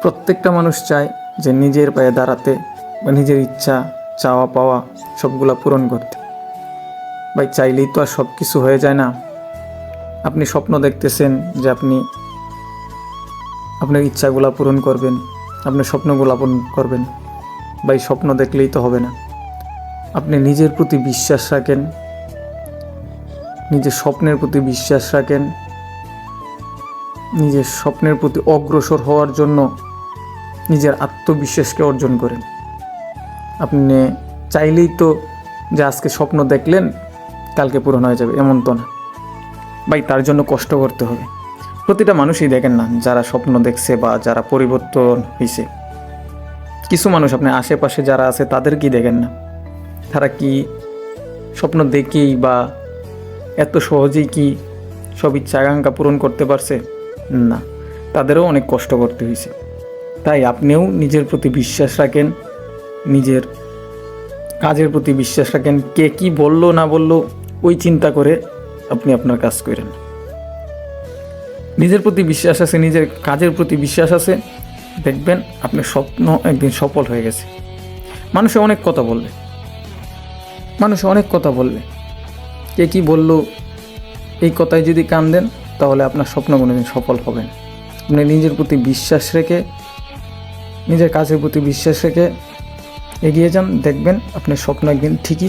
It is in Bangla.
প্রত্যেকটা মানুষ চায় যে নিজের পায়ে দাঁড়াতে বা নিজের ইচ্ছা চাওয়া পাওয়া সবগুলা পূরণ করতে। ভাই চাইলেই তো আর সব কিছু হয়ে যায় না। আপনি স্বপ্ন দেখতেছেন যে আপনি আপনার ইচ্ছাগুলা পূরণ করবেন, আপনার স্বপ্নগুলা পূরণ করবেন। ভাই স্বপ্ন দেখলেই তো হবে না। আপনি নিজের প্রতি বিশ্বাস রাখেন, নিজের স্বপ্নের প্রতি বিশ্বাস রাখেন, নিজের স্বপ্নের প্রতি অগ্রসর হওয়ার জন্য নিজের আত্মবিশ্বাসকে অর্জন করেন। আপনি চাইলেই তো যে আজকে স্বপ্ন দেখলেন কালকে পূরণ হয়ে যাবে, এমন তো না ভাই। তার জন্য কষ্ট করতে হবে। প্রতিটা মানুষই দেখেন না যারা স্বপ্ন দেখছে বা যারা পরিবর্তন হয়েছে, কিছু মানুষ আপনার আশেপাশে যারা আছে তাদের কি দেখেন না, তারা কি স্বপ্ন দেখেই বা এত সহজেই কি সব ইচ্ছা আকাঙ্ক্ষা পূরণ করতে পারছে? না, তাদেরও অনেক কষ্ট করতে হয়েছে। তাই আপনিও নিজের প্রতি বিশ্বাস রাখেন, নিজের কাজের প্রতি বিশ্বাস রাখেন। কে কি বললো না বললো ওই চিন্তা করে আপনি আপনার কাজ করেন। নিজের প্রতি বিশ্বাস আছে, নিজের কাজের প্রতি বিশ্বাস আছে, দেখবেন আপনার স্বপ্ন একদিন সফল হয়ে গেছে। মানুষে অনেক কথা বলবে, কে কি বললো এই কথায় যদি কান দেন তাহলে আপনার স্বপ্ন কোনোদিন সফল হবে না। আপনি নিজের প্রতি বিশ্বাস রেখে, নিজের কাজের প্রতি বিশ্বাস রেখে এগিয়ে যান, দেখবেন আপনার স্বপ্ন একদিন ঠিকই